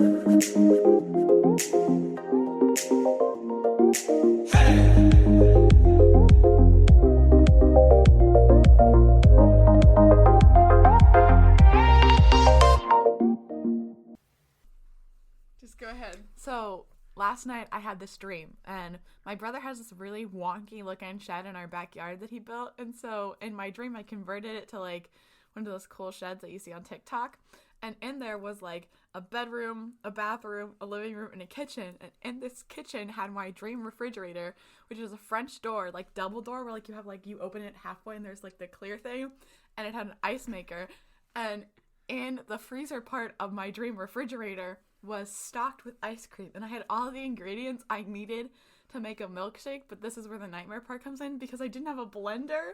Just go ahead. So last night I had this dream, and my brother has this really wonky looking shed in our backyard that he built, and so in my dream I converted it to like one of those cool sheds that you see on TikTok, and in there was like a bedroom, a bathroom, a living room, and a kitchen, and in this kitchen had my dream refrigerator, which is a French door, like double door, where like you have like you open it halfway and there's like the clear thing, and it had an ice maker, and in the freezer part of my dream refrigerator was stocked with ice cream, and I had all the ingredients I needed to make a milkshake, but this is where the nightmare part comes in, because I didn't have a blender,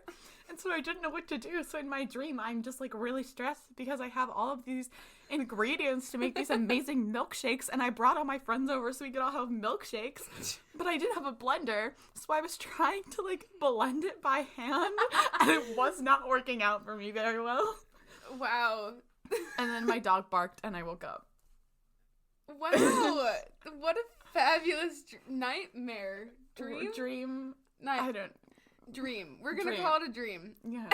and so I didn't know what to do. So in my dream I'm just like really stressed because I have all of these ingredients to make these amazing milkshakes, and I brought all my friends over so we could all have milkshakes, but I didn't have a blender, so I was trying to like blend it by hand, and it was not working out for me very well. Wow. And then my dog barked and I woke up. Wow. What a fabulous nightmare. Dream. Dream. We're going to call it a dream. Yeah.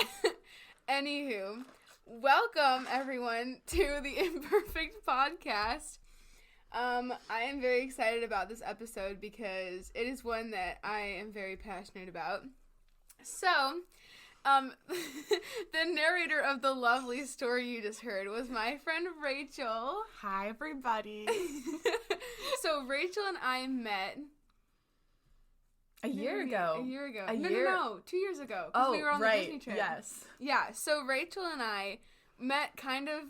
Anywho, welcome everyone to the Imperfect Podcast. I am very excited about this episode because it is one that I am very passionate about. So, the narrator of the lovely story you just heard was my friend Rachel. Hi, everybody. So Rachel and I met a year ago. No, 2 years ago. Oh, we were on right. the Disney trip. Yes. Yeah. So Rachel and I met kind of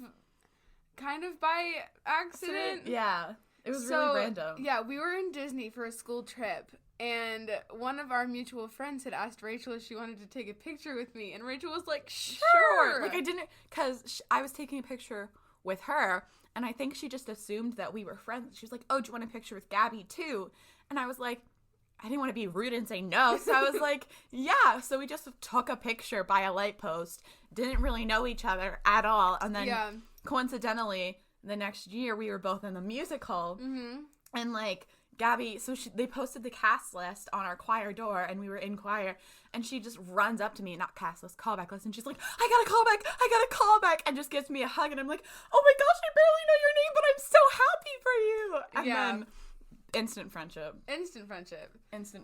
by accident. Yeah. It was really random. Yeah, we were in Disney for a school trip. And one of our mutual friends had asked Rachel if she wanted to take a picture with me. And Rachel was like, sure. Like, I didn't, because I was taking a picture with her, and I think she just assumed that we were friends. She was like, oh, do you want a picture with Gabby too? And I was like, I didn't want to be rude and say no. So I was like, yeah. So we just took a picture by a light post. Didn't really know each other at all. And then coincidentally, the next year we were both in the musical. Mm-hmm. And like, Gabby, so they posted the cast list on our choir door, and we were in choir, and she just runs up to me, not cast list, callback list, and she's like, I got a callback, and just gives me a hug, and I'm like, oh my gosh, I barely know your name, but I'm so happy for you. And then instant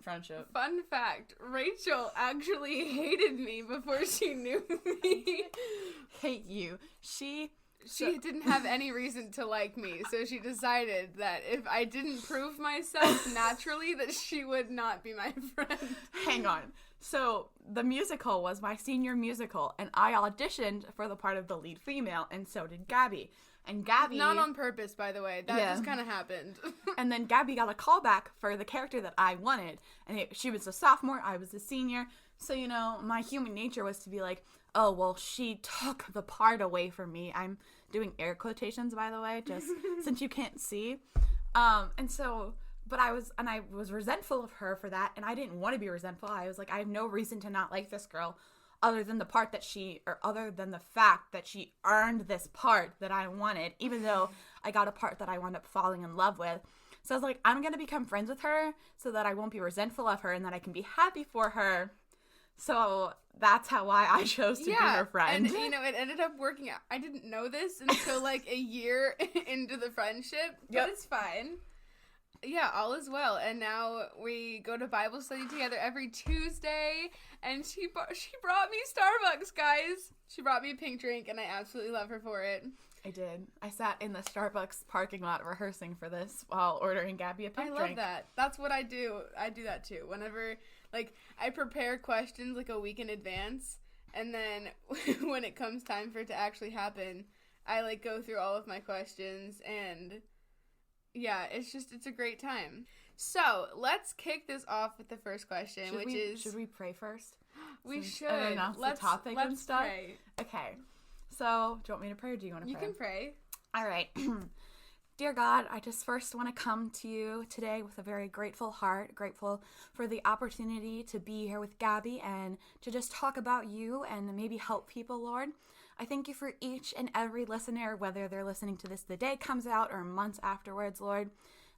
friendship. Fun fact, Rachel actually hated me before she knew me. Hate you. She didn't have any reason to like me, so she decided that if I didn't prove myself naturally, that she would not be my friend. Hang on. So the musical was my senior musical, and I auditioned for the part of the lead female, and so did Gabby. And Gabby... Not on purpose, by the way. That just kind of happened. And then Gabby got a callback for the character that I wanted, and she was a sophomore, I was a senior, so, you know, my human nature was to be like, oh, well, she took the part away from me. I'm doing air quotations, by the way, just since you can't see. And so, but I was resentful of her for that, and I didn't want to be resentful. I was like, I have no reason to not like this girl other than the fact that she earned this part that I wanted, even though I got a part that I wound up falling in love with. So I was like, I'm going to become friends with her so that I won't be resentful of her and that I can be happy for her. So that's why I chose to be her friend. And, you know, it ended up working out. I didn't know this until, like, a year into the friendship, but it's fine. Yeah, all is well. And now we go to Bible study together every Tuesday, and she brought me Starbucks, guys. She brought me a pink drink, and I absolutely love her for it. I did. I sat in the Starbucks parking lot rehearsing for this while ordering Gabby a pink drink. I love that. That's what I do. I do that, too. Whenever... Like, I prepare questions, like, a week in advance, and then when it comes time for it to actually happen, I, like, go through all of my questions, and, yeah, it's a great time. So, let's kick this off with the first question, Should we pray first? We should. And announce the topic and stuff? Pray. Okay. So, do you want me to pray, or do you want to pray? You can pray. All right. Dear God, I just first want to come to you today with a very grateful heart, grateful for the opportunity to be here with Gabby and to just talk about you and maybe help people, Lord. I thank you for each and every listener, whether they're listening to this the day it comes out or months afterwards, Lord.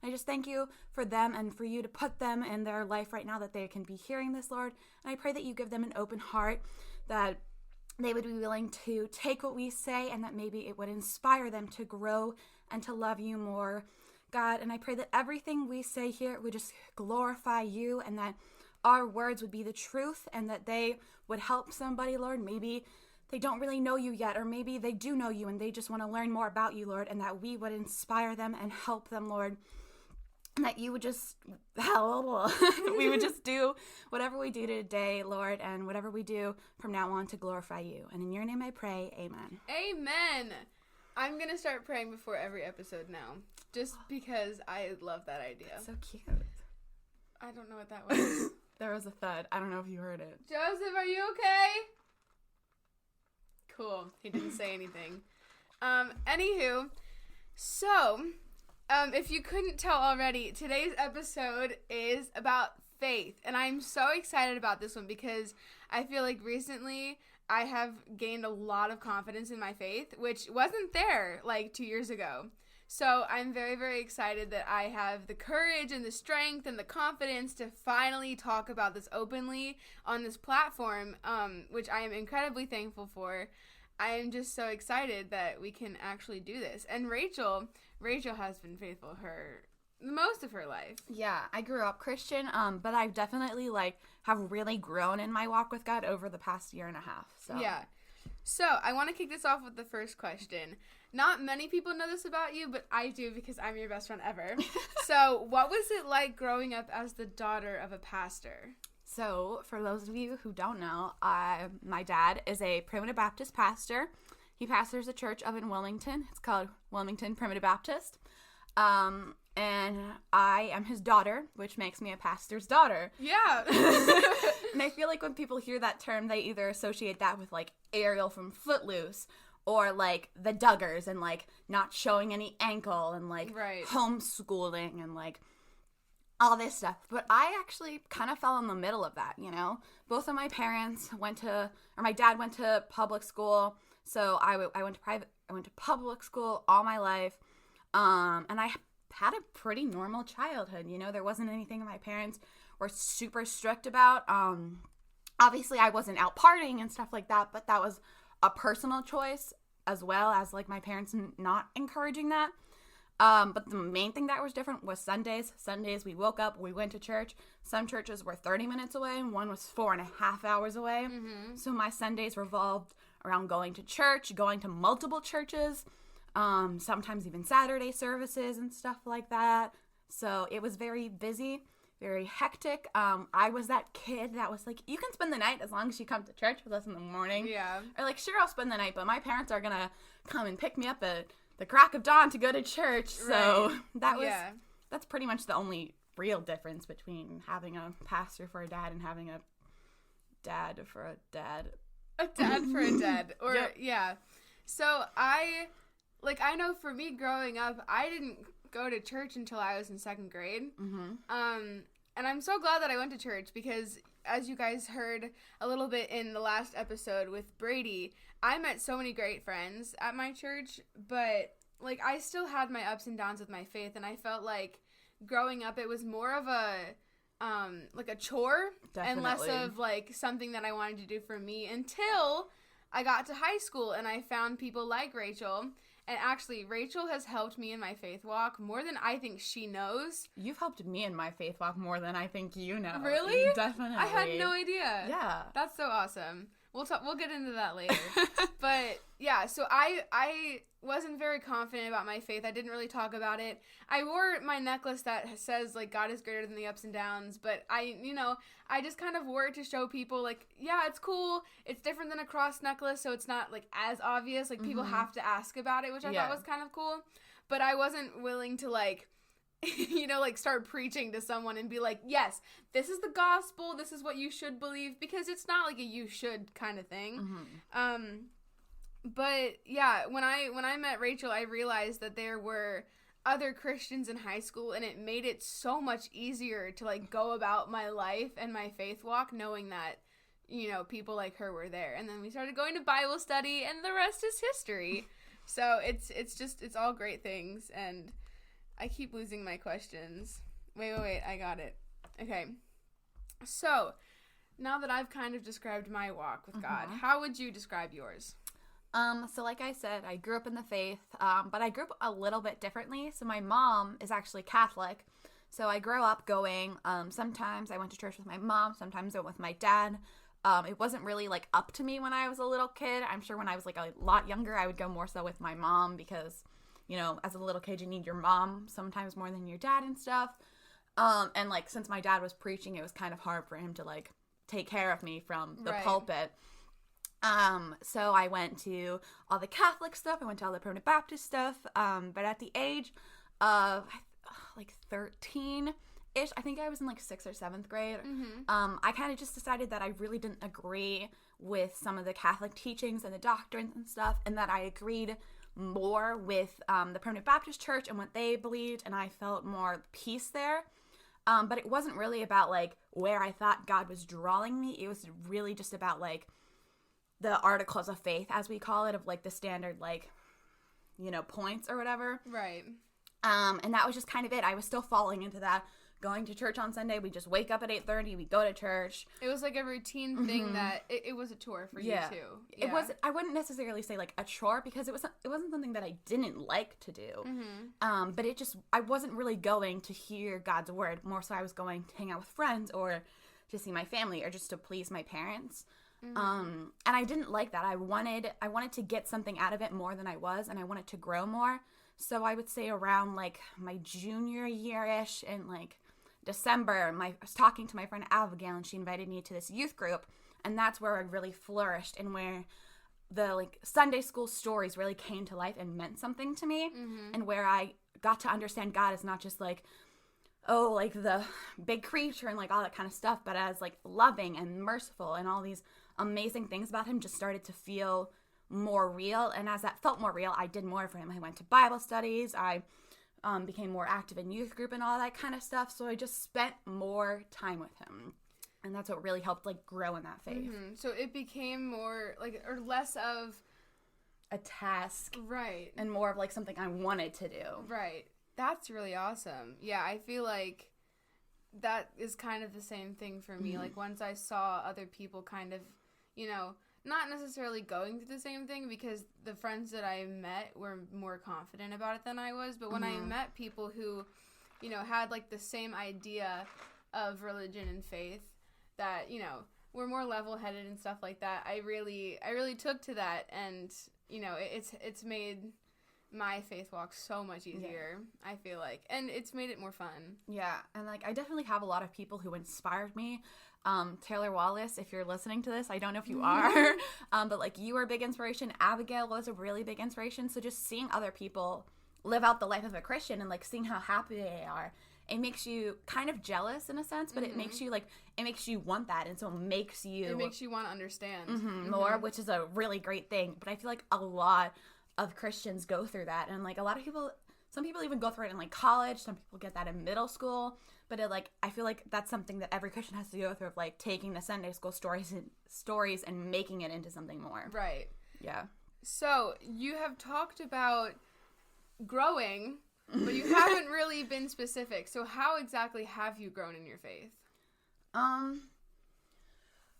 I just thank you for them and for you to put them in their life right now that they can be hearing this, Lord. And I pray that you give them an open heart, that they would be willing to take what we say and that maybe it would inspire them to grow and to love you more, God. And I pray that everything we say here would just glorify you and that our words would be the truth and that they would help somebody, Lord. Maybe they don't really know you yet, or maybe they do know you and they just want to learn more about you, Lord, and that we would inspire them and help them, Lord. And that you would just, we would just do whatever we do today, Lord, and whatever we do from now on to glorify you. And in your name I pray, amen. Amen. I'm going to start praying before every episode now, just because I love that idea. That's so cute. I don't know what that was. There was a thud. I don't know if you heard it. Joseph, are you okay? Cool. He didn't say anything. Anywho, so... if you couldn't tell already, today's episode is about faith. And I'm so excited about this one because I feel like recently I have gained a lot of confidence in my faith, which wasn't there like 2 years ago. So I'm very, very excited that I have the courage and the strength and the confidence to finally talk about this openly on this platform, which I am incredibly thankful for. I am just so excited that we can actually do this. And Rachel has been faithful most of her life. Yeah, I grew up Christian, but I've definitely have really grown in my walk with God over the past year and a half. So yeah. So I want to kick this off with the first question. Not many people know this about you, but I do because I'm your best friend ever. So what was it like growing up as the daughter of a pastor? So, for those of you who don't know, my dad is a Primitive Baptist pastor. He pastors a church up in Wilmington. It's called Wilmington Primitive Baptist. And I am his daughter, which makes me a pastor's daughter. Yeah. And I feel like when people hear that term, they either associate that with, Ariel from Footloose or, the Duggars and, not showing any ankle and, right. homeschooling and, all this stuff. But I actually kind of fell in the middle of that, Both of my parents my dad went to public school, so I went to public school all my life, and I had a pretty normal childhood, There wasn't anything my parents were super strict about. Obviously, I wasn't out partying and stuff like that, but that was a personal choice as well as, my parents not encouraging that. But the main thing that was different was Sundays. Sundays, we woke up, we went to church. Some churches were 30 minutes away, and one was 4.5 hours away. Mm-hmm. So my Sundays revolved around going to church, going to multiple churches, sometimes even Saturday services and stuff like that. So it was very busy, very hectic. I was that kid that was like, you can spend the night as long as you come to church with us in the morning. Yeah. Or sure, I'll spend the night, but my parents are going to come and pick me up at the crack of dawn to go to church. So right. That's pretty much the only real difference between having a pastor for a dad and having a dad for a dad. A dad for a dad. Or, yep. Yeah. So I know for me growing up, I didn't go to church until I was in second grade. Mm-hmm. And I'm so glad that I went to church because, as you guys heard a little bit in the last episode with Brady, I met so many great friends at my church, but, I still had my ups and downs with my faith, and I felt like growing up it was more of a chore. Definitely. And less of, something that I wanted to do for me until I got to high school and I found people like Rachel. And actually, Rachel has helped me in my faith walk more than I think she knows. You've helped me in my faith walk more than I think you know. Really? Definitely. I had no idea. Yeah. That's so awesome. We'll get into that later. But yeah, so I wasn't very confident about my faith. I didn't really talk about it. I wore my necklace that says God is greater than the ups and downs, but I just kind of wore it to show people yeah, it's cool. It's different than a cross necklace, so it's not as obvious. People have to ask about it, which I thought was kind of cool. But I wasn't willing to start preaching to someone and be like, yes, this is the gospel, this is what you should believe, because it's not a you should kind of thing. Mm-hmm. But yeah, when I met Rachel, I realized that there were other Christians in high school, and it made it so much easier to go about my life and my faith walk, knowing that people like her were there. And then we started going to Bible study, and the rest is history. So it's all great things. And I keep losing my questions. Wait, I got it. Okay. So now that I've kind of described my walk with God, how would you describe yours? So like I said, I grew up in the faith, but I grew up a little bit differently. So my mom is actually Catholic. So I grew up going, sometimes I went to church with my mom, sometimes I went with my dad. It wasn't really like up to me when I was a little kid. I'm sure when I was like a lot younger, I would go more so with my mom because, as a little kid, you need your mom sometimes more than your dad and stuff. And like, since my dad was preaching, it was kind of hard for him to like take care of me from the pulpit. So I went to all the Catholic stuff. I went to all the Permanent Baptist stuff. But at the age of like 13-ish, I think I was in like 6th or 7th grade. I kind of just decided that I really didn't agree with some of the Catholic teachings and the doctrines and stuff, and that I agreed more with the Permanent Baptist Church and what they believed, and I felt more peace there. But it wasn't really about like where I thought God was drawing me. It was really just about like the articles of faith, as we call it, of like the standard like points or whatever. Right. And that was just kind of it. I was still falling into that. Going to church on Sunday, we just wake up at 8:30, we go to church. It was like a routine thing that it was a chore for you too. Yeah. It was. I wouldn't necessarily say like a chore because it wasn't something that I didn't like to do. But I wasn't really going to hear God's word. More so, I was going to hang out with friends or to see my family or just to please my parents. And I didn't like that. I wanted to get something out of it more than I was, and I wanted to grow more. So I would say around like my junior year-ish in like December, I was talking to my friend Abigail, and she invited me to this youth group, and that's where I really flourished and where the like Sunday school stories really came to life and meant something to me, and where I got to understand God as not just like, oh, like the big creature and like all that kind of stuff, but as like loving and merciful, and all these amazing things about him just started to feel more real. And as that felt more real, I did more for him. I went to Bible studies. I became more active in youth group and all that kind of stuff. So I just spent more time with him. And that's what really helped like grow in that faith. So it became more like, or less of a task. Right. And more of like something I wanted to do. Right. That's really awesome. Yeah, I feel like that is kind of the same thing for me. Like once I saw other people kind of, not necessarily going through the same thing, because the friends that I met were more confident about it than I was. But when I met people who, had like the same idea of religion and faith, that, were more level-headed and stuff like that, I really took to that. And, it's made my faith walk so much easier, I feel like. And it's made it more fun. Yeah. And like, I definitely have a lot of people who inspired me. Taylor Wallace, if you're listening to this, I don't know if you are, but like you were a big inspiration. Abigail was a really big inspiration. So just seeing other people live out the life of a Christian and like seeing how happy they are, it makes you kind of jealous in a sense, but it makes you want that. And so it makes you want to understand more, which is a really great thing. But I feel like a lot of Christians go through that. And like a lot of people, some people even go through it in like college. Some people get that in middle school. But I feel like that's something that every Christian has to go through, of like taking the Sunday school stories and making it into something more. Right. Yeah. So you have talked about growing, but you haven't really been specific. So how exactly have you grown in your faith?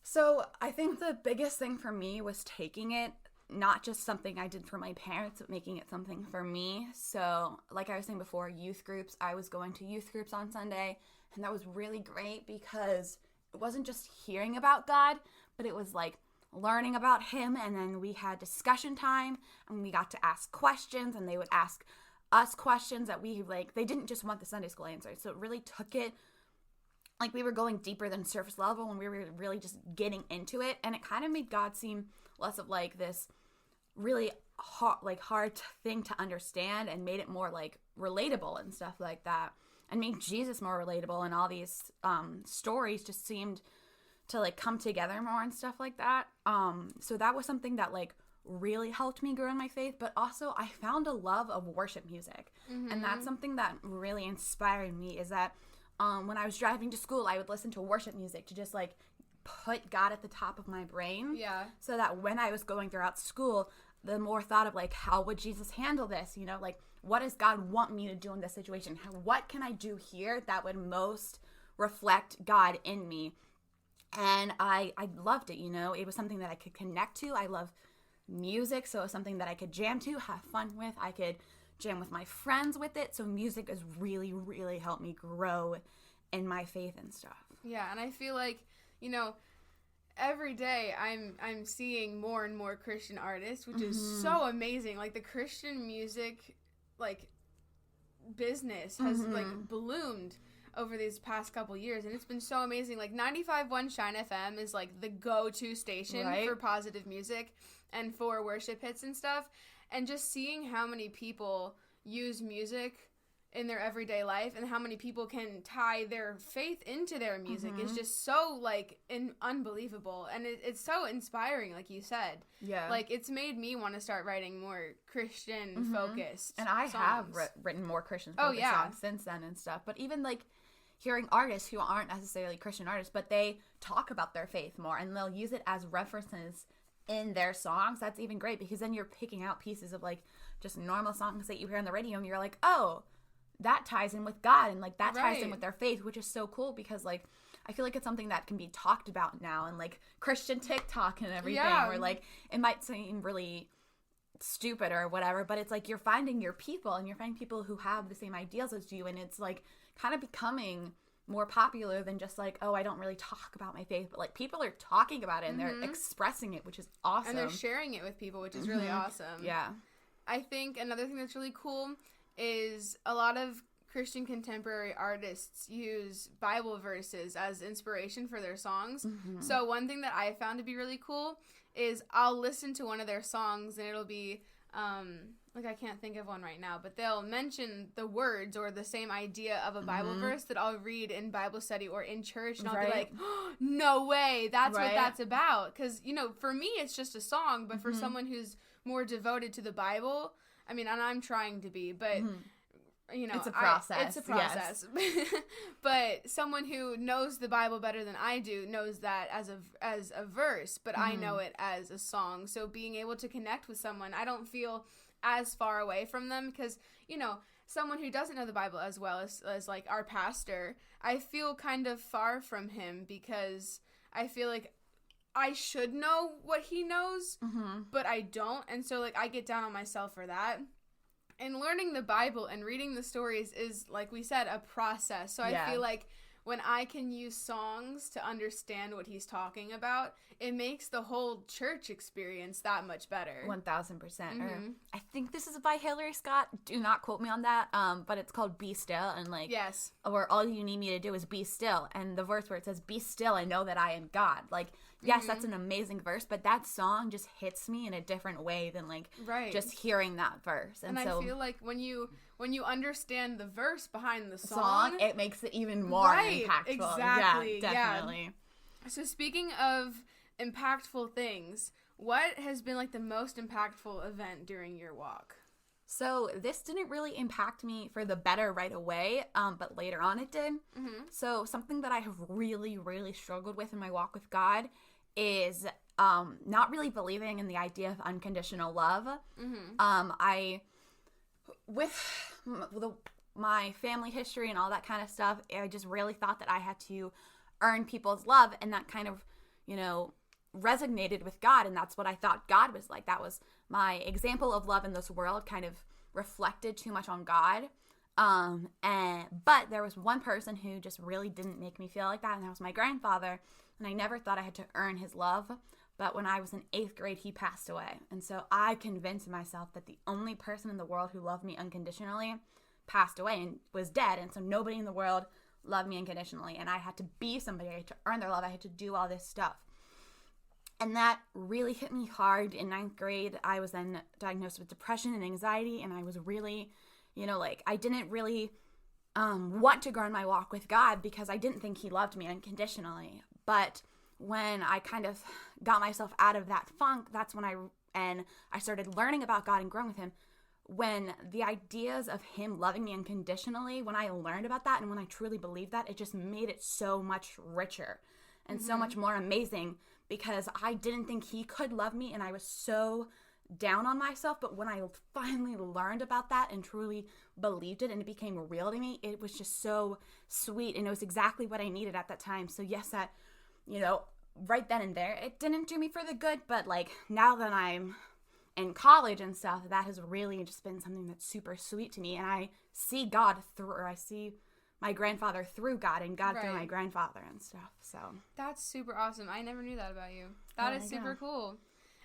So I think the biggest thing for me was taking it, not just something I did for my parents, but making it something for me. So like I was saying before, youth groups, I was going to youth groups on Sunday, and that was really great because it wasn't just hearing about God, but it was like learning about him. And then we had discussion time, and we got to ask questions, and they would ask us questions that we like, they didn't just want the Sunday school answers. So it really took it, like we were going deeper than surface level, and we were really just getting into it. And it kind of made God seem less of like this really hard thing to understand, and made it more like relatable and stuff like that, and made Jesus more relatable, and all these stories just seemed to like come together more and stuff like that. So that was something that like really helped me grow in my faith. But also I found a love of worship music, and that's something that really inspired me, is that when I was driving to school, I would listen to worship music to just like put God at the top of my brain. Yeah. So that when I was going throughout school, the more thought of like, how would Jesus handle this? You know, like, what does God want me to do in this situation? What can I do here that would most reflect God in me? And I loved it, you know. It was something that I could connect to. I love music, so it was something that I could jam to, have fun with. I could jam with my friends with it. So music has really, really helped me grow in my faith and stuff. Yeah, and I feel like, you know, every day I'm seeing more and more Christian artists, which is so amazing. Like, the Christian music, like, business has, like, bloomed over these past couple years, and it's been so amazing. Like, 95.1 Shine FM is, like, the go-to station for positive music and for worship hits and stuff, and just seeing how many people use music in their everyday life and how many people can tie their faith into their music is just so, like, unbelievable, and it's so inspiring, like you said. Yeah. Like, it's made me want to start writing more Christian-focused And I songs. have written more Christian-focused songs since then and stuff, but even, like, hearing artists who aren't necessarily Christian artists, but they talk about their faith more, and they'll use it as references in their songs, that's even great, because then you're picking out pieces of, like, just normal songs that you hear on the radio, and you're like, oh, that ties in with God, and, like, that ties in with their faith, which is so cool, because, like, I feel like it's something that can be talked about now, and, like, Christian TikTok and everything, where, like, it might seem really stupid or whatever, but it's, like, you're finding your people, and you're finding people who have the same ideals as you, and it's, like, kind of becoming more popular than just, like, oh, I don't really talk about my faith, but, like, people are talking about it, and they're expressing it, which is awesome. And they're sharing it with people, which is really awesome. Yeah. I think another thing that's really cool is a lot of Christian contemporary artists use Bible verses as inspiration for their songs. So one thing that I found to be really cool is I'll listen to one of their songs, and it'll be, like, I can't think of one right now, but they'll mention the words or the same idea of a Bible verse that I'll read in Bible study or in church, and I'll be like, oh, no way, that's what that's about. Because, you know, for me, it's just a song, but for someone who's more devoted to the Bible, I mean, and I'm trying to be, but, you know, it's a process. It's a process. Yes. But someone who knows the Bible better than I do knows that as a verse, but I know it as a song. So being able to connect with someone, I don't feel as far away from them, because, you know, someone who doesn't know the Bible as well as like our pastor, I feel kind of far from him, because I feel like I should know what he knows, but I don't, and so, like, I get down on myself for that. And learning the Bible and reading the stories is, like we said, a process. So I feel like when I can use songs to understand what he's talking about, it makes the whole church experience that much better. 1000%. I think this is by Hillary Scott. Do not quote me on that. But it's called Be Still, and, like, yes, or all you need me to do is be still. And the verse where it says, be still and know that I am God. Like, yes, that's an amazing verse, but that song just hits me in a different way than, like, just hearing that verse. And so, I feel like when you understand the verse behind the song, it makes it even more impactful. Exactly. Yeah, definitely. Yeah. So speaking of impactful things, what has been, like, the most impactful event during your walk? So this didn't really impact me for the better right away, but later on it did. So something that I have really, really struggled with in my walk with God is not really believing in the idea of unconditional love. With my family history and all that kind of stuff, I just really thought that I had to earn people's love, and that kind of, you know, resonated with God, and that's what I thought God was like. That was my example of love in this world, kind of reflected too much on God. But there was one person who just really didn't make me feel like that, and that was my grandfather, and I never thought I had to earn his love. But when I was in 8th grade, he passed away. And so I convinced myself that the only person in the world who loved me unconditionally passed away and was dead. And so nobody in the world loved me unconditionally. And I had to be somebody. I had to earn their love. I had to do all this stuff. And that really hit me hard in 9th grade. I was then diagnosed with depression and anxiety. And I was really, you know, like, I didn't really want to grow in my walk with God, because I didn't think he loved me unconditionally. But when I kind of got myself out of that funk, that's when I started learning about God and growing with him. When the ideas of him loving me unconditionally, when I learned about that and when I truly believed that, it just made it so much richer. and so much more amazing, because I didn't think he could love me, and I was so down on myself. But when I finally learned about that and truly believed it and it became real to me, it was just so sweet, and it was exactly what I needed at that time. So yes, that, you know, right then and there, it didn't do me for the good, but like now that I'm in college and stuff, that has really just been something that's super sweet to me, and I see God through, or I see my grandfather through God, and God through my grandfather and stuff. So that's super awesome. I never knew that about you. That is super cool.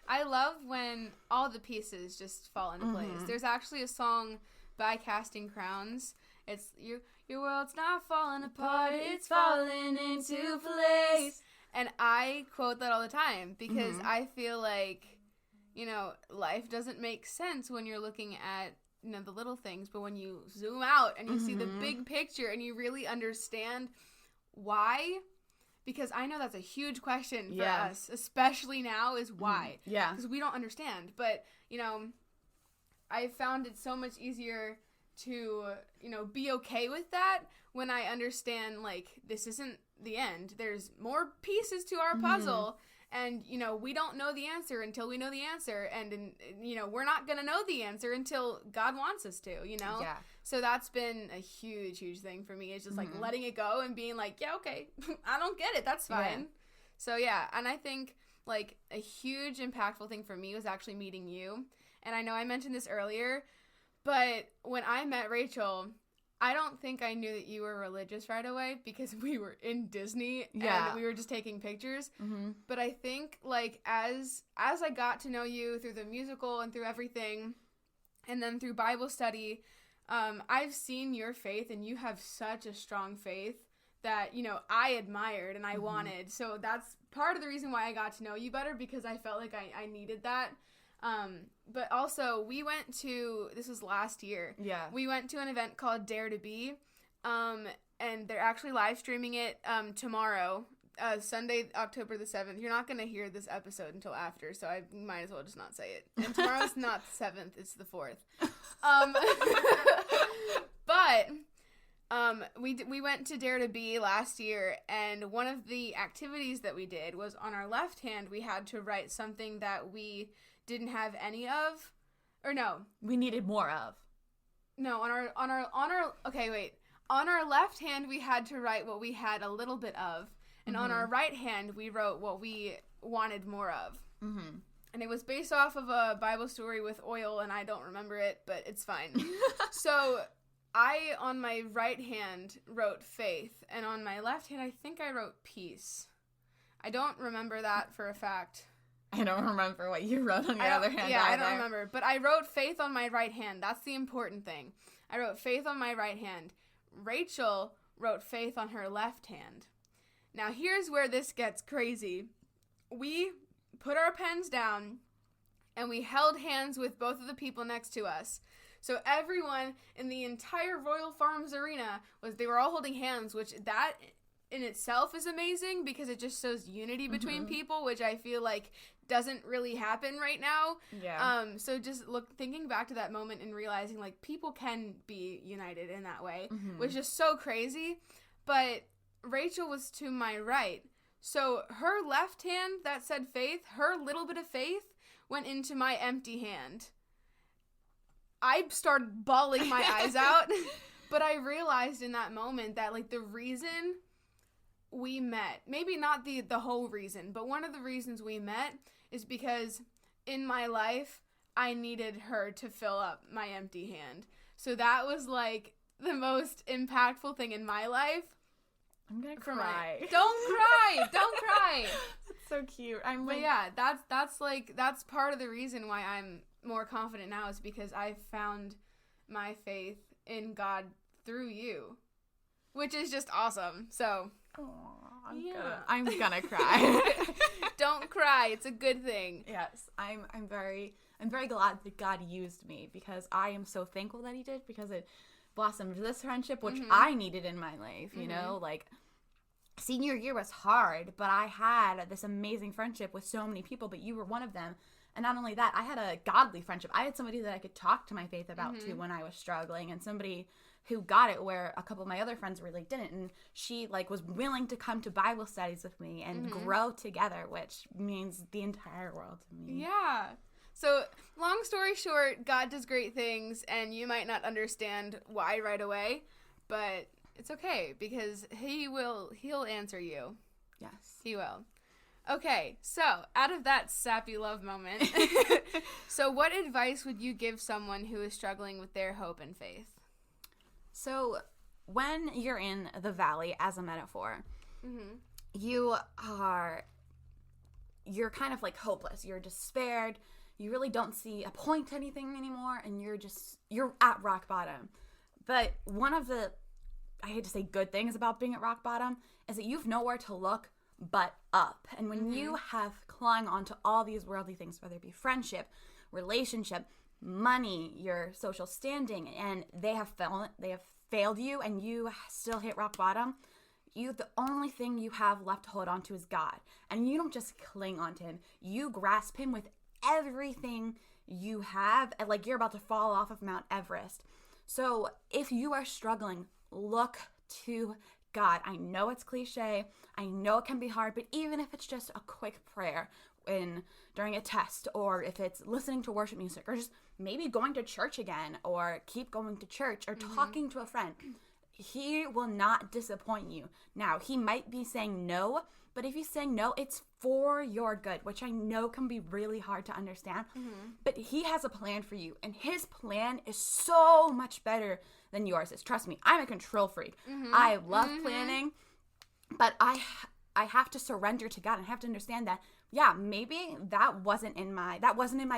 I love when all the pieces just fall into place. There's actually a song by Casting Crowns. It's your world's not falling apart, it's falling into place. And I quote that all the time because I feel like, you know, life doesn't make sense when you're looking at, you know, the little things, but when you zoom out and you see the big picture and you really understand why, because I know that's a huge question for us, especially now, is why. Yeah. Because we don't understand. But, you know, I found it so much easier to, you know, be okay with that when I understand, like, this isn't the end. There's more pieces to our puzzle. And, you know, we don't know the answer until we know the answer. And, you know, we're not going to know the answer until God wants us to, you know? Yeah. So that's been a huge, huge thing for me. It's just, like, letting it go and being like, yeah, okay, I don't get it. That's fine. Yeah. So, yeah. And I think, like, a huge impactful thing for me was actually meeting you. And I know I mentioned this earlier, but when I met Rachel, I don't think I knew that you were religious right away because we were in Disney and we were just taking pictures. But I think, like, as I got to know you through the musical and through everything, and then through Bible study, I've seen your faith, and you have such a strong faith that, you know, I admired and I wanted. So that's part of the reason why I got to know you better, because I felt like I needed that. But also we went to, this was last year. Yeah. We went to an event called Dare to Be. And they're actually live streaming it, tomorrow, Sunday, October the 7th. You're not going to hear this episode until after, so I might as well just not say it. And tomorrow's not the 7th, it's the 4th. But, we went to Dare to Be last year, and one of the activities that we did was on our left hand, we had to write something that we didn't have any of, or no, we needed more of. No, on our left hand we had to write what we had a little bit of, and on our right hand we wrote what we wanted more of. And it was based off of a Bible story with oil, and I don't remember it, but it's fine. So I, on my right hand, wrote faith, and on my left hand I think I wrote peace. I don't remember that for a fact. I don't remember what you wrote on your other hand. Yeah, I don't remember. But I wrote faith on my right hand. That's the important thing. I wrote faith on my right hand. Rachel wrote faith on her left hand. Now, here's where this gets crazy. We put our pens down, and we held hands with both of the people next to us. So everyone in the entire Royal Farms Arena, they were all holding hands, which that in itself is amazing because it just shows unity between people, which I feel like doesn't really happen right now. Yeah. So just thinking back to that moment and realizing, like, people can be united in that way was just so crazy. But Rachel was to my right. So her left hand that said faith, her little bit of faith went into my empty hand. I started bawling my eyes out, but I realized in that moment that, like, the reason we met, maybe not the whole reason, but one of the reasons we met is because in my life, I needed her to fill up my empty hand. So that was, like, the most impactful thing in my life. I'm gonna cry. Don't cry! Don't cry! That's so cute. But yeah, that's part of the reason why I'm more confident now, is because I found my faith in God through you, which is just awesome. So I'm gonna cry. Don't cry. It's a good thing. Yes, I'm very glad that God used me, because I am so thankful that He did, because it blossomed this friendship, which I needed in my life. You know, like, senior year was hard, but I had this amazing friendship with so many people, but you were one of them. And not only that, I had a godly friendship. I had somebody that I could talk to my faith about too when I was struggling, and somebody who got it where a couple of my other friends really didn't. And she like was willing to come to Bible studies with me and grow together, which means the entire world to me. Yeah. So long story short, God does great things, and you might not understand why right away, but it's okay because he'll answer you. Yes. He will. Okay, so out of that sappy love moment, so what advice would you give someone who is struggling with their hope and faith? So when you're in the valley, as a metaphor, you're kind of like hopeless. You're despaired. You really don't see a point to anything anymore, and you're at rock bottom. But one of the, I hate to say good things about being at rock bottom is that you've nowhere to look but up. And when you have clung onto all these worldly things, whether it be friendship, relationship, money, your social standing, and they have failed you, and you still hit rock bottom, the only thing you have left to hold on to is God. And you don't just cling onto him. You grasp him with everything you have, and like you're about to fall off of Mount Everest. So if you are struggling, look to God. I know it's cliche. I know it can be hard, but even if it's just a quick prayer during a test, or if it's listening to worship music, or just maybe going to church again, or keep going to church, or talking to a friend, he will not disappoint you. Now, he might be saying no, but if he's saying no, it's for your good, which I know can be really hard to understand. But he has a plan for you, and his plan is so much better than yours is. Trust me, I'm a control freak. I love planning, but I have to surrender to God and have to understand that, yeah, maybe that wasn't in my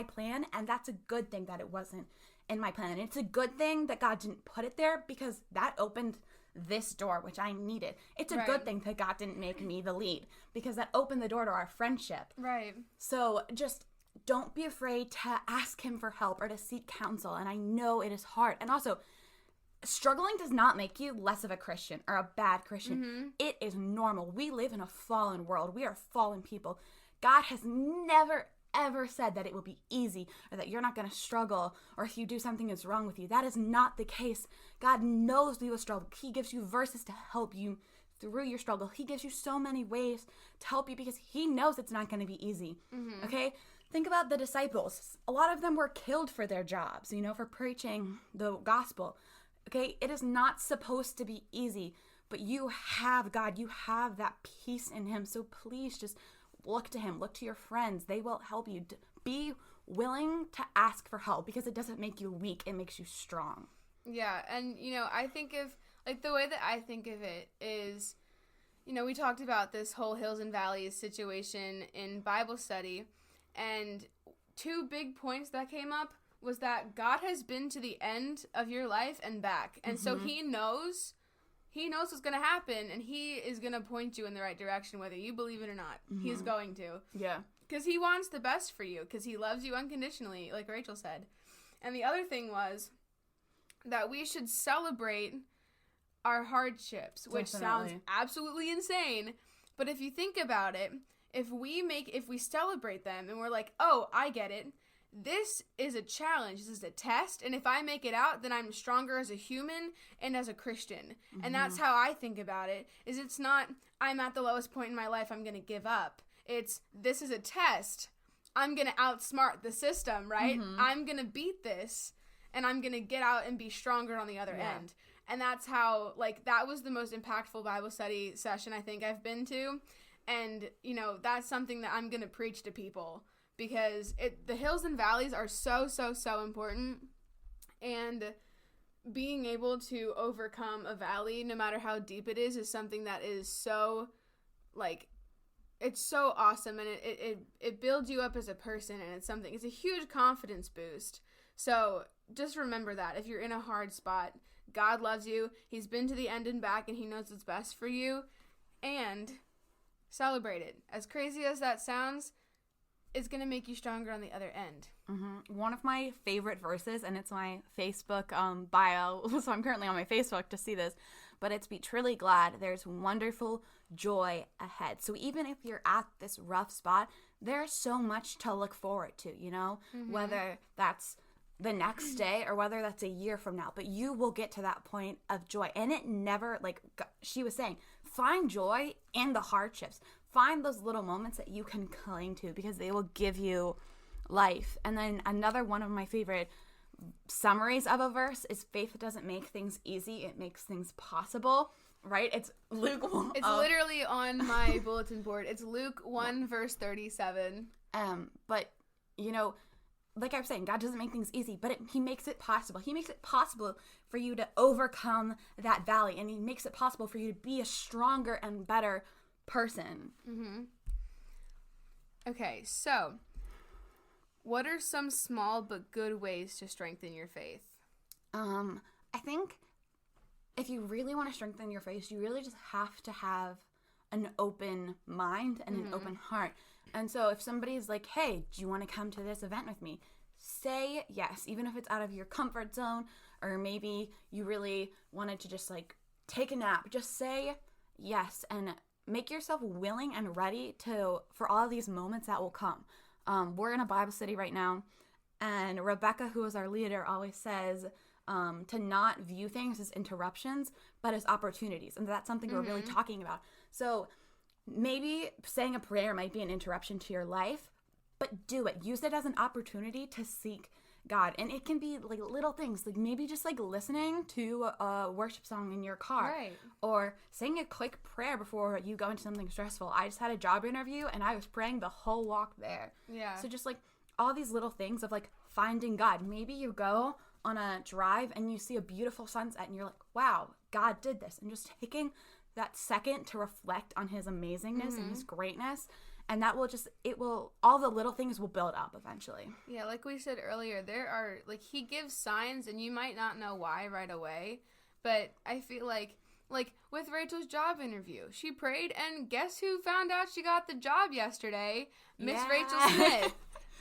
plan, and that's a good thing that it wasn't in my plan. And it's a good thing that God didn't put it there, because that opened this door, which I needed. It's a good thing that God didn't make me the lead, because that opened the door to our friendship. Right. So just don't be afraid to ask him for help or to seek counsel. And I know it is hard. And also, struggling does not make you less of a Christian or a bad Christian. It is normal. We live in a fallen world. We are fallen people. God has never, ever said that it will be easy, or that you're not going to struggle, or if you do something is wrong with you. That is not the case. God knows you will struggle. He gives you verses to help you through your struggle. He gives you so many ways to help you, because he knows it's not going to be easy. Okay? Think about the disciples. A lot of them were killed for their jobs, for preaching the gospel. Okay? It is not supposed to be easy, but you have God. You have that peace in him. So please just look to him. Look to your friends. They will help you. Be willing to ask for help, because it doesn't make you weak. It makes you strong. Yeah, and, I think of, like, the way that I think of it is, we talked about this whole hills and valleys situation in Bible study, and 2 big points that came up was that God has been to the end of your life and back, and so he knows what's going to happen, and he is going to point you in the right direction, whether you believe it or not. He's going to. Yeah. Because he wants the best for you, because he loves you unconditionally, like Rachel said. And the other thing was that we should celebrate our hardships, which sounds absolutely insane. But if you think about it, if we celebrate them and we're like, oh, I get it. This is a challenge. This is a test. And if I make it out, then I'm stronger as a human and as a Christian. And that's how I think about it, is it's not, I'm at the lowest point in my life, I'm going to give up. It's, this is a test. I'm going to outsmart the system, right? I'm going to beat this, and I'm going to get out and be stronger on the other end. And that's how, like, that was the most impactful Bible study session I think I've been to. And, that's something that I'm going to preach to people. Because the hills and valleys are so, so, so important. And being able to overcome a valley, no matter how deep it is something that is so, like, it's so awesome. And it builds you up as a person. And it's a huge confidence boost. So just remember that. If you're in a hard spot, God loves you. He's been to the end and back, and he knows what's best for you. And celebrate it. As crazy as that sounds, it's going to make you stronger on the other end. One of my favorite verses, and it's my Facebook bio, so I'm currently on my Facebook to see this, but it's be truly glad, there's wonderful joy ahead. So even if you're at this rough spot, there's so much to look forward to, whether that's the next day or whether that's a year from now, but you will get to that point of joy. And it never, like she was saying, find joy in the hardships. Find those little moments that you can cling to because they will give you life. And then another one of my favorite summaries of a verse is faith doesn't make things easy, it makes things possible. Right? It's Luke 1. It's literally on my bulletin board. It's Luke 1 verse 37. But you know, like I was saying, God doesn't make things easy, but he makes it possible. He makes it possible for you to overcome that valley, and he makes it possible for you to be a stronger and better person. Mm-hmm. Okay, so what are some small but good ways to strengthen your faith? I think if you really want to strengthen your faith, you really just have to have an open mind and an open heart. And so if somebody's like, hey, do you want to come to this event with me? Say yes, even if it's out of your comfort zone, or maybe you really wanted to just like take a nap. Just say yes and make yourself willing and ready for all these moments that will come. We're in a Bible study right now, and Rebecca, who is our leader, always says to not view things as interruptions, but as opportunities. And that's something we're really talking about. So maybe saying a prayer might be an interruption to your life, but do it. Use it as an opportunity to seek God. And it can be like little things, like maybe just like listening to a worship song in your car, right, or saying a quick prayer before you go into something stressful. I just had a job interview and I was praying the whole walk there. Yeah. So just like all these little things of like finding God. Maybe you go on a drive and you see a beautiful sunset and you're like, wow, God did this. And just taking that second to reflect on his amazingness and his greatness. And that will all the little things will build up eventually. Yeah, like we said earlier, there are, like, he gives signs and you might not know why right away. But I feel like with Rachel's job interview, she prayed and guess who found out she got the job yesterday? Miss Rachel Smith.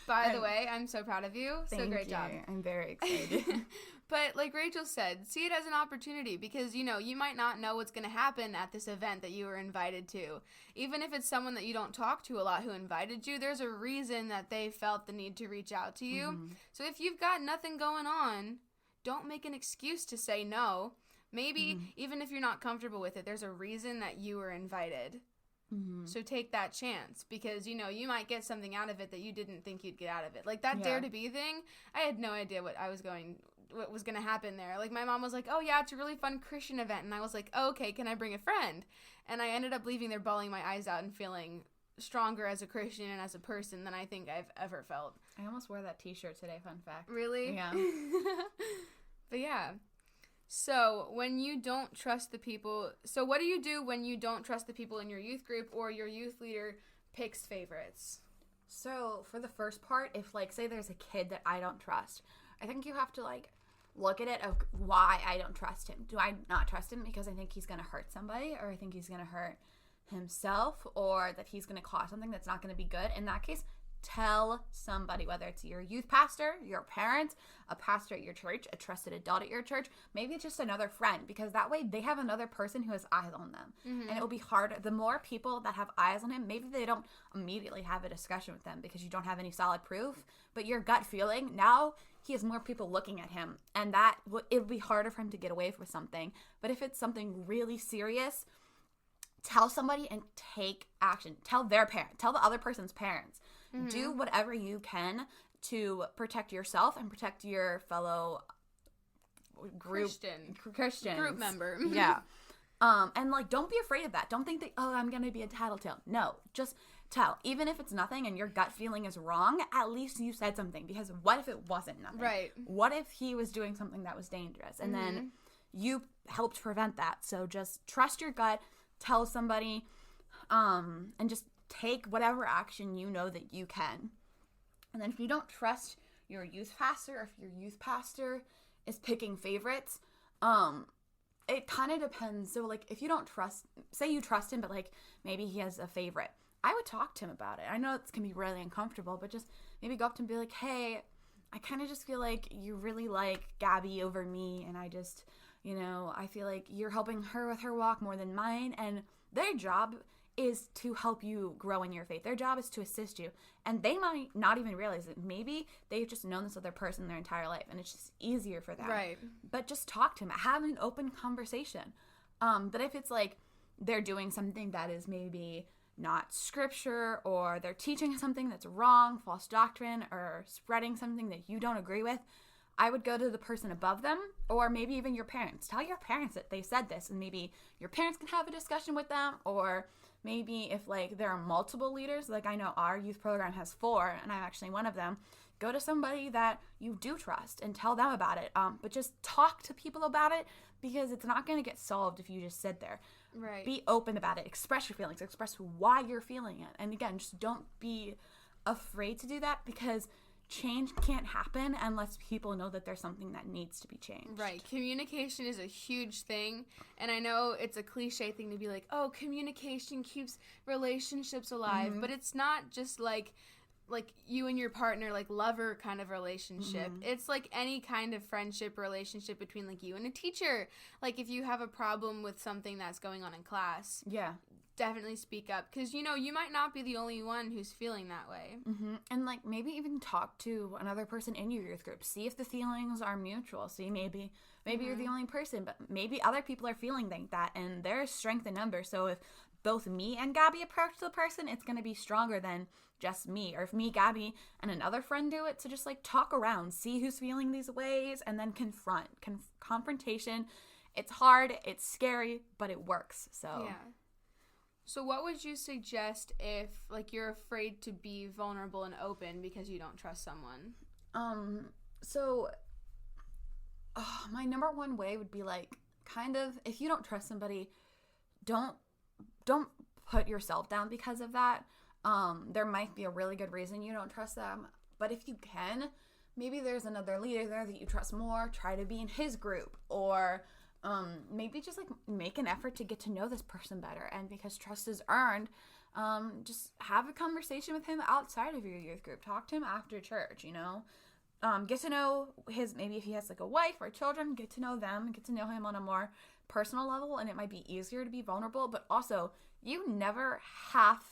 By the way, I'm so proud of you. Thank great you. job. I'm very excited. But like Rachel said, see it as an opportunity because, you know, you might not know what's going to happen at this event that you were invited to. Even if it's someone that you don't talk to a lot who invited you, there's a reason that they felt the need to reach out to you. So if you've got nothing going on, don't make an excuse to say no. Maybe even if you're not comfortable with it, there's a reason that you were invited. So take that chance because, you know, you might get something out of it that you didn't think you'd get out of it. Like that Dare to Be thing, I had no idea what was going to happen there. Like my mom was like, oh yeah, it's a really fun Christian event. And I was like, oh, okay, can I bring a friend? And I ended up leaving there bawling my eyes out and feeling stronger as a Christian and as a person than I think I've ever felt. I almost wore that t-shirt today, fun fact. Really? Yeah. But yeah. So when you don't trust the people, so what do you do when you don't trust the people in your youth group or your youth leader picks favorites? So for the first part, if like say there's a kid that I don't trust, I think you have to like look at it of why I don't trust him. Do I not trust him because I think he's going to hurt somebody, or I think he's going to hurt himself, or that he's going to cause something that's not going to be good? In that case, tell somebody, whether it's your youth pastor, your parents, a pastor at your church, a trusted adult at your church, maybe it's just another friend, because that way they have another person who has eyes on them. And it will be harder. The more people that have eyes on him, maybe they don't immediately have a discussion with them because you don't have any solid proof, but your gut feeling, now he has more people looking at him, and that it would be harder for him to get away with something. But if it's something really serious, tell somebody and take action. Tell their parent, tell the other person's parents. Do whatever you can to protect yourself and protect your fellow Christians. Group member. Yeah. And like, don't be afraid of that. Don't think that, oh, I'm going to be a tattletale. No, just tell. Even if it's nothing and your gut feeling is wrong, at least you said something, because what if it wasn't nothing? Right. What if he was doing something that was dangerous? And then you helped prevent that. So just trust your gut, tell somebody, and just take whatever action you know that you can. And then if you don't trust your youth pastor, or if your youth pastor is picking favorites, it kind of depends. So like if you don't trust, say you trust him, but like maybe he has a favorite, I would talk to him about it. I know it's gonna be really uncomfortable, but just maybe go up to him and be like, hey, I kind of just feel like you really like Gabby over me, and I just, you know, I feel like you're helping her with her walk more than mine, and their job is to help you grow in your faith. Their job is to assist you. And they might not even realize it. Maybe they've just known this other person their entire life, and it's just easier for them. Right. But just talk to them. Have an open conversation. But if it's like they're doing something that is maybe not scripture, or they're teaching something that's wrong, false doctrine, or spreading something that you don't agree with, I would go to the person above them, or maybe even your parents. Tell your parents that they said this, and maybe your parents can have a discussion with them, or maybe if like there are multiple leaders, like I know our youth program has 4, and I'm actually one of them, go to somebody that you do trust and tell them about it. But just talk to people about it, because it's not going to get solved if you just sit there. Right. Be open about it. Express your feelings. Express why you're feeling it. And again, just don't be afraid to do that, because change can't happen unless people know that there's something that needs to be changed. Right. Communication is a huge thing. And I know it's a cliche thing to be like, oh, communication keeps relationships alive. But it's not just like you and your partner, like lover kind of relationship. It's like any kind of friendship relationship between like you and a teacher. Like if you have a problem with something that's going on in class, definitely speak up, because you know you might not be the only one who's feeling that way. And like maybe even talk to another person in your youth group. See if the feelings are mutual. See, maybe you're the only person, but maybe other people are feeling like that, and there's strength in numbers. So if both me and Gabby approach the person, it's going to be stronger than just me. Or if me, Gabby, and another friend do it, so just like talk around, see who's feeling these ways, and then confront. Confrontation, it's hard, it's scary, but it works. So yeah. So what would you suggest if like you're afraid to be vulnerable and open because you don't trust someone? My number one way would be like, kind of, if you don't trust somebody, don't put yourself down because of that. There might be a really good reason you don't trust them, but if you can, maybe there's another leader there that you trust more. Try to be in his group, or maybe just like make an effort to get to know this person better. And because trust is earned, just have a conversation with him outside of your youth group. Talk to him after church, you know. Get to know maybe if he has like a wife or children, get to know them, get to know him on a more personal level, and it might be easier to be vulnerable. But also, you never have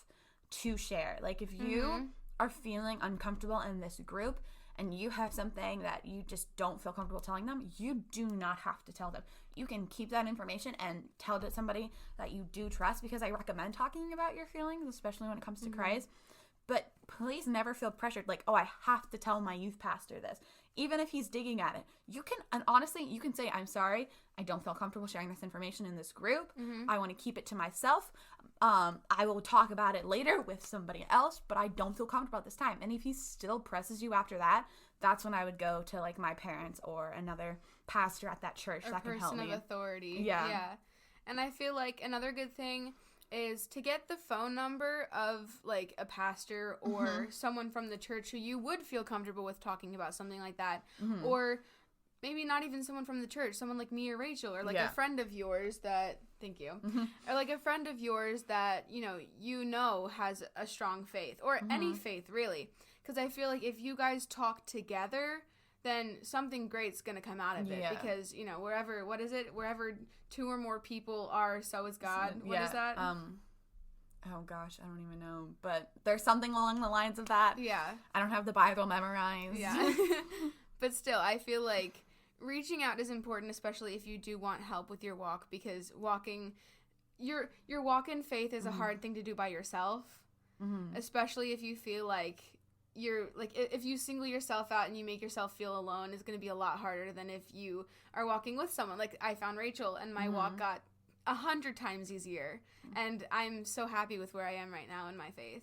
to share. Like if you are feeling uncomfortable in this group and you have something that you just don't feel comfortable telling them, you do not have to tell them. You can keep that information and tell it to somebody that you do trust, because I recommend talking about your feelings, especially when it comes to Christ. But please never feel pressured, like, oh, I have to tell my youth pastor this. Even if he's digging at it, you can, and honestly, you can say, I'm sorry, I don't feel comfortable sharing this information in this group. I want to keep it to myself. I will talk about it later with somebody else, but I don't feel comfortable at this time. And if he still presses you after that, that's when I would go to like my parents or another pastor at that church that can help me. Person of authority. Yeah. And I feel like another good thing is to get the phone number of like a pastor or someone from the church who you would feel comfortable with talking about something like that. Or maybe not even someone from the church, someone like me or Rachel, or like a friend of yours that, thank you, or like a friend of yours that, you know has a strong faith, or any faith really. Because I feel like if you guys talk together, then something great's going to come out of it. Because, wherever 2 or more people are, so is God. What is that? Oh gosh, I don't even know. But there's something along the lines of that. Yeah. I don't have the Bible memorized. Yeah. But still, I feel like reaching out is important, especially if you do want help with your walk, because your walk in faith is a hard thing to do by yourself. Especially if you feel like if you single yourself out and you make yourself feel alone, it's going to be a lot harder than if you are walking with someone. Like I found Rachel and my walk got 100 times easier, and I'm so happy with where I am right now in my faith.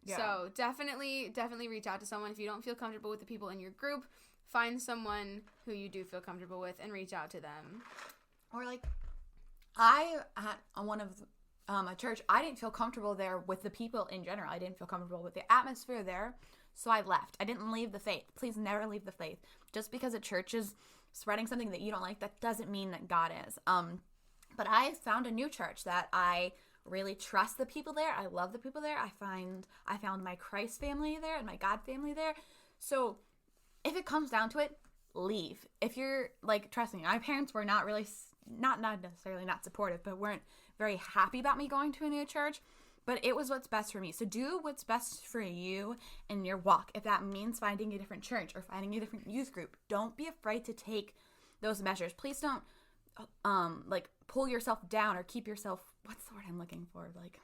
So definitely reach out to someone. If you don't feel comfortable with the people in your group, find someone who you do feel comfortable with and reach out to them. Or like I at one of a church, I didn't feel comfortable there with the people in general. I didn't feel comfortable with the atmosphere there. So I left. I didn't leave the faith. Please never leave the faith. Just because a church is spreading something that you don't like, that doesn't mean that God is. But I found a new church that I really trust the people there. I love the people there. I found my Christ family there and my God family there. So if it comes down to it, leave. If you're like, trust me, my parents were not really, not necessarily not supportive, but weren't very happy about me going to a new church. but it was what's best for me. So do what's best for you in your walk. If that means finding a different church or finding a different youth group, don't be afraid to take those measures. Please don't like pull yourself down or keep yourself, what's the word I'm looking for? Like,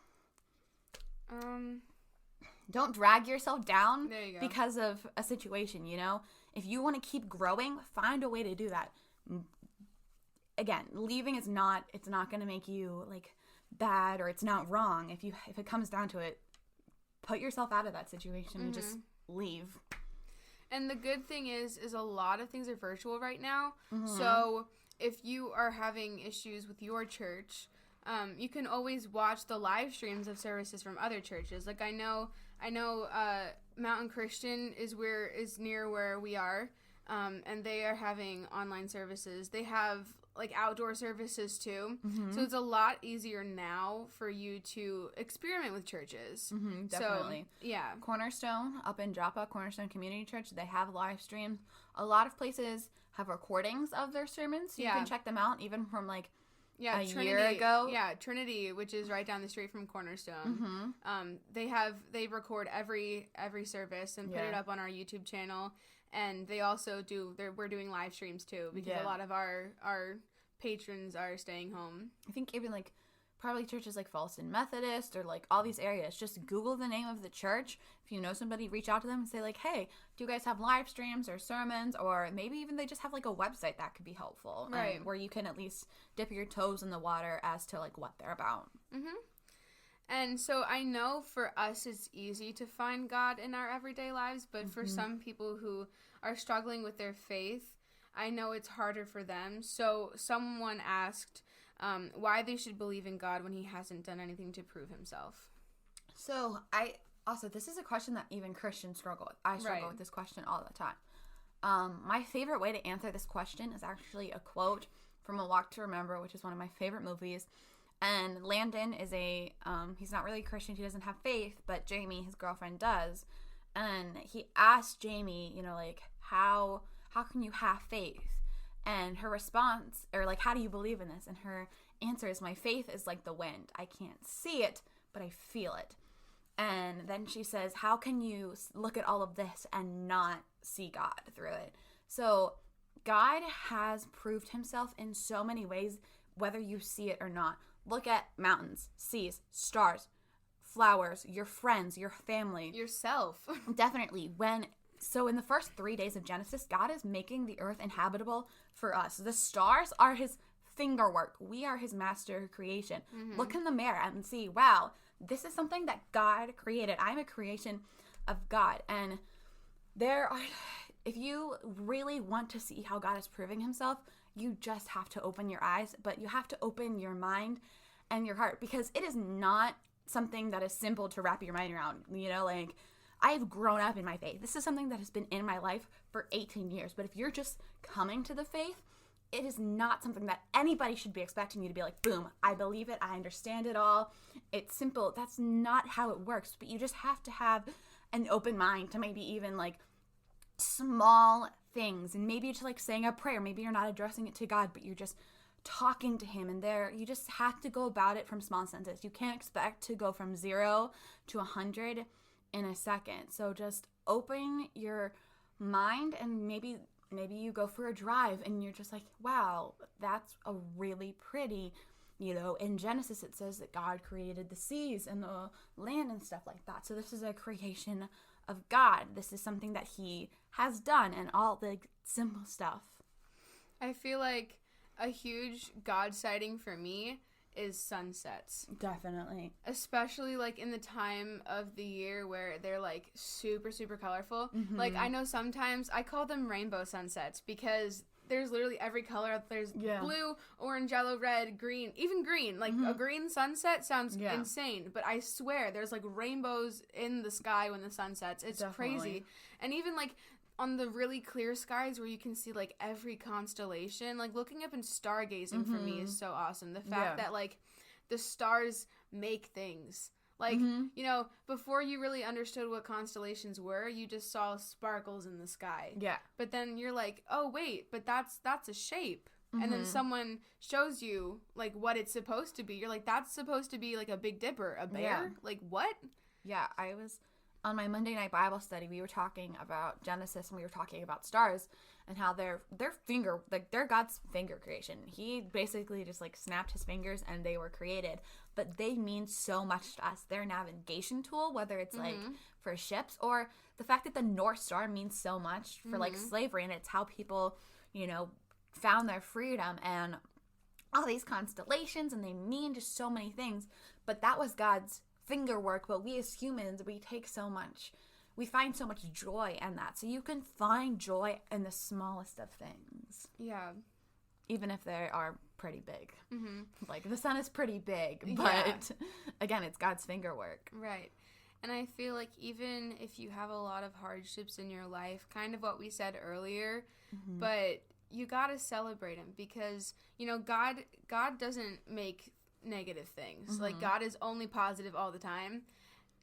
don't drag yourself down There you go. because of a situation, you know? If you want to keep growing, find a way to do that. Again, leaving is not, it's not going to make you like bad, or it's not wrong. If it comes down to it, put yourself out of that situation and just leave. And the good thing is a lot of things are virtual right now. So if you are having issues with your church, you can always watch the live streams of services from other churches. Like I know Mountain Christian is near where we are, and they are having online services. They have like outdoor services too. So it's a lot easier now for you to experiment with churches. Definitely. So, yeah. Cornerstone up in Joppa, Cornerstone Community Church, they have live streams. A lot of places have recordings of their sermons, so you can check them out even from like a year ago. Yeah, Trinity, which is right down the street from Cornerstone. They record every service and put it up on our YouTube channel, and they also we're doing live streams too, because a lot of our patrons are staying home. I think even like probably churches like Falston Methodist or like all these areas, just Google the name of the church. If you know somebody, reach out to them and say like, hey, do you guys have live streams or sermons, or maybe even they just have like a website that could be helpful, right? Where you can at least dip your toes in the water as to like what they're about. And so I know for us it's easy to find God in our everyday lives, but for some people who are struggling with their faith, I know it's harder for them. So someone asked why they should believe in God when he hasn't done anything to prove himself. So this is a question that even Christians struggle with. I struggle with this question all the time. My favorite way to answer this question is actually a quote from A Walk to Remember, which is one of my favorite movies. And Landon is he's not really a Christian. He doesn't have faith, but Jamie, his girlfriend, does. And he asked Jamie, you know, like, how can you have faith? And her response, or like, how do you believe in this? And her answer is, my faith is like the wind. I can't see it, but I feel it. And then she says, how can you look at all of this and not see God through it? So God has proved himself in so many ways, whether you see it or not. Look at mountains, seas, stars, flowers, your friends, your family. Yourself. Definitely. So in the first 3 days of Genesis, God is making the earth inhabitable for us. The stars are his finger work. We are his master creation. Look in the mirror and see, wow, this is something that God created. I'm a creation of God. And if you really want to see how God is proving himself, you just have to open your eyes, but you have to open your mind and your heart, because it is not something that is simple to wrap your mind around. You know, like, I've grown up in my faith. This is something that has been in my life for 18 years. But if you're just coming to the faith, it is not something that anybody should be expecting you to be like, boom, I believe it, I understand it all. It's simple. That's not how it works. But you just have to have an open mind to maybe even like small things, and maybe just like saying a prayer. Maybe you're not addressing it to God, but you're just talking to him, and you just have to go about it from small sentences. You can't expect to go from 0 to 100 in a second. So just open your mind, and maybe you go for a drive and you're just like, wow, that's a really pretty, you know, in Genesis it says that God created the seas and the land and stuff like that. So this is a creation of God. This is something that he has done, and all the simple stuff. I feel like a huge God sighting for me is sunsets. Definitely. Especially like in the time of the year where they're like super, super colorful. Like I know sometimes I call them rainbow sunsets because there's literally every color. There's blue, orange, yellow, red, green, even green. Like a green sunset sounds insane, but I swear there's like rainbows in the sky when the sun sets. It's crazy. And even like on the really clear skies where you can see like every constellation, like looking up and stargazing for me is so awesome. The fact that like the stars make things. Like, you know, before you really understood what constellations were, you just saw sparkles in the sky. Yeah. But then you're like, oh, wait, but that's a shape. and then someone shows you like what it's supposed to be. You're like, that's supposed to be like a Big Dipper, a bear? Yeah. Like, what? Yeah, I was on my Monday night Bible study. We were talking about Genesis, and we were talking about stars and how they're God's finger creation. He basically just like snapped his fingers and they were created, but they mean so much to us. They're a navigation tool, whether it's like for ships, or the fact that the North Star means so much for like slavery, and it's how people, you know, found their freedom, and all these constellations, and they mean just so many things. But that was God's finger work. But we as humans, we find so much joy in that. So you can find joy in the smallest of things. Yeah. Even if they are pretty big. Like the sun is pretty big, but again, it's God's finger work. Right. And I feel like even if you have a lot of hardships in your life, kind of what we said earlier, but you got to celebrate them, because, you know, God doesn't make negative things. Like, God is only positive all the time.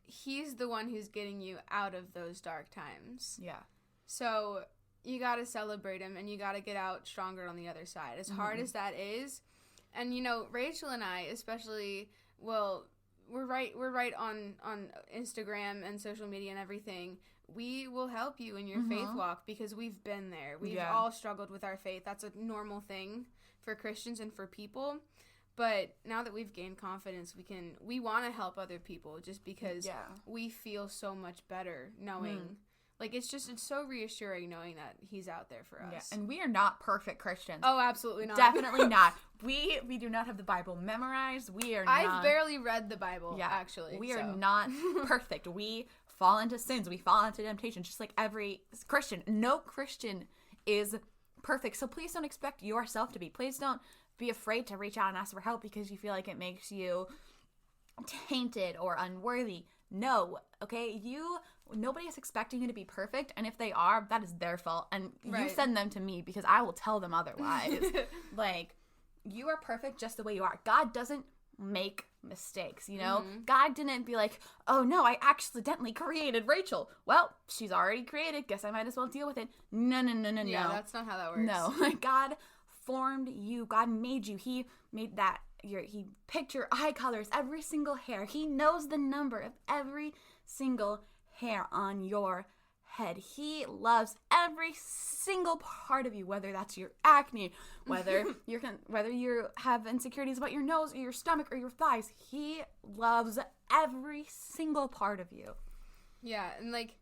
He's the one who's getting you out of those dark times. Yeah. So you got to celebrate him, and you got to get out stronger on the other side, as hard as that is. And, you know, Rachel and I especially, well, we're right on Instagram and social media and everything. We will help you in your faith walk, because we've been there. We've all struggled with our faith. That's a normal thing for Christians and for people. But now that we've gained confidence, we want to help other people, just because we feel so much better knowing. Like, it's so reassuring knowing that he's out there for us. Yeah, and we are not perfect Christians. Oh, absolutely not. Definitely not. We do not have the Bible memorized. I've barely read the Bible, actually. We are not perfect. We fall into sins. We fall into temptation, just like every Christian. No Christian is perfect. So please don't expect yourself to be. Please don't be afraid to reach out and ask for help because you feel like it makes you tainted or unworthy. No, okay? Nobody is expecting you to be perfect, and if they are, that is their fault. And you send them to me, because I will tell them otherwise. Like, you are perfect just the way you are. God doesn't make mistakes, you know? God didn't be like, oh no, I accidentally created Rachel. Well, she's already created. Guess I might as well deal with it. No. Yeah, that's not how that works. No, God formed you. God made you. He made that. He picked your eye colors, every single hair. He knows the number of every single hair on your head. He loves every single part of you, whether that's your acne, whether you have insecurities about your nose or your stomach or your thighs. He loves every single part of you. Yeah, and like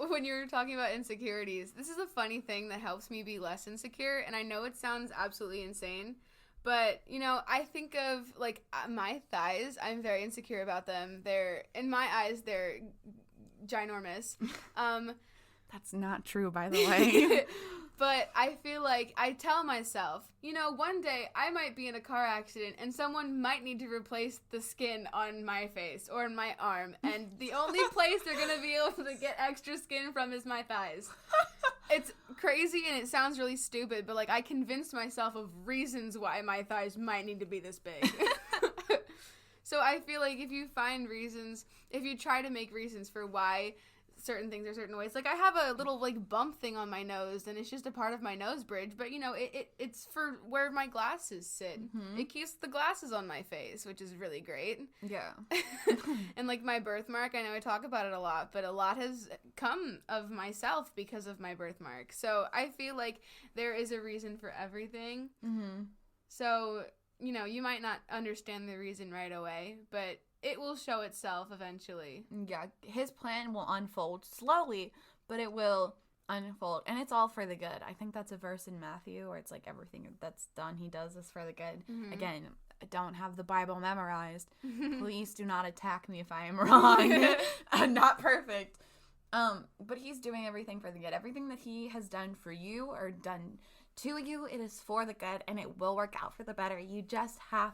when you were talking about insecurities, this is a funny thing that helps me be less insecure, and I know it sounds absolutely insane, but, you know, I think of, like, my thighs. I'm very insecure about them. In my eyes, they're ginormous. That's not true, by the way. But I feel like I tell myself, you know, one day I might be in a car accident and someone might need to replace the skin on my face or in my arm. And the only place they're going to be able to get extra skin from is my thighs. It's crazy and it sounds really stupid, but, like, I convinced myself of reasons why my thighs might need to be this big. So I feel like if you try to make reasons for why certain things are certain ways, like, I have a little, like, bump thing on my nose, and it's just a part of my nose bridge, but, you know, it's for where my glasses sit. It keeps the glasses on my face, which is really great. Yeah. And, like, my birthmark, I know I talk about it a lot, but a lot has come of myself because of my birthmark. So I feel like there is a reason for everything. So, you know, you might not understand the reason right away, but it will show itself eventually. Yeah, his plan will unfold slowly, but it will unfold, and it's all for the good. I think that's a verse in Matthew where it's like everything that's done, he does this for the good. Again, I don't have the Bible memorized. Please do not attack me if I am wrong. I'm not perfect. But he's doing everything for the good. Everything that he has done for you or done to you, it is for the good, and it will work out for the better. You just have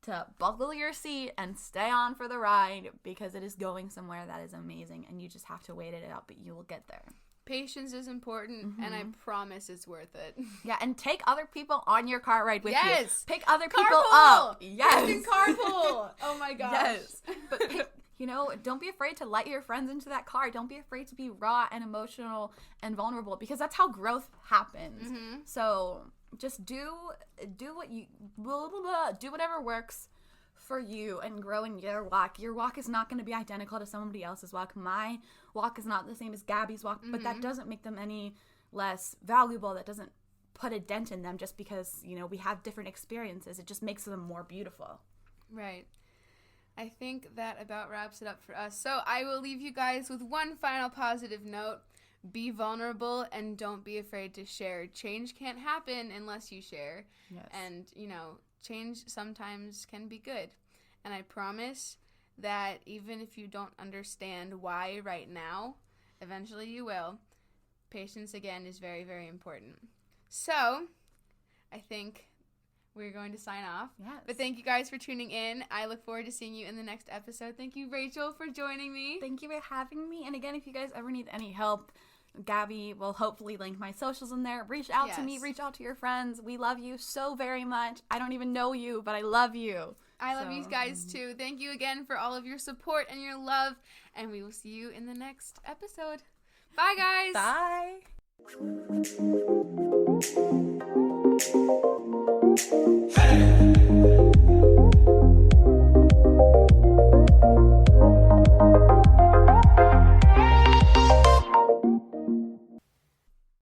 to buckle your seat and stay on for the ride, because it is going somewhere that is amazing, and you just have to wait it out, but you will get there. Patience is important, and I promise it's worth it. Yeah, and take other people on your car ride with you. Yes! Pick other people Carpool! up. Yes! Christian carpool! Oh my gosh. Yes. But you know, don't be afraid to let your friends into that car. Don't be afraid to be raw and emotional and vulnerable, because that's how growth happens. So just do what you do whatever works for you and grow in your walk. Your walk is not going to be identical to somebody else's walk. My walk is not the same as Gabby's walk, but that doesn't make them any less valuable. That doesn't put a dent in them just because, you know, we have different experiences. It just makes them more beautiful. Right. I think that about wraps it up for us. So I will leave you guys with one final positive note. Be vulnerable and don't be afraid to share. Change can't happen unless you share. Yes. And, you know, change sometimes can be good. And I promise that even if you don't understand why right now, eventually you will. Patience, again, is very, very important. So, I think we're going to sign off. Yes. But thank you guys for tuning in. I look forward to seeing you in the next episode. Thank you, Rachel, for joining me. Thank you for having me. And again, if you guys ever need any help, Gabby will hopefully link my socials in there. Reach out to me. Reach out to your friends. We love you so very much. I don't even know you, but I love you. I love you guys too. Thank you again for all of your support and your love. And we will see you in the next episode. Bye, guys. Bye.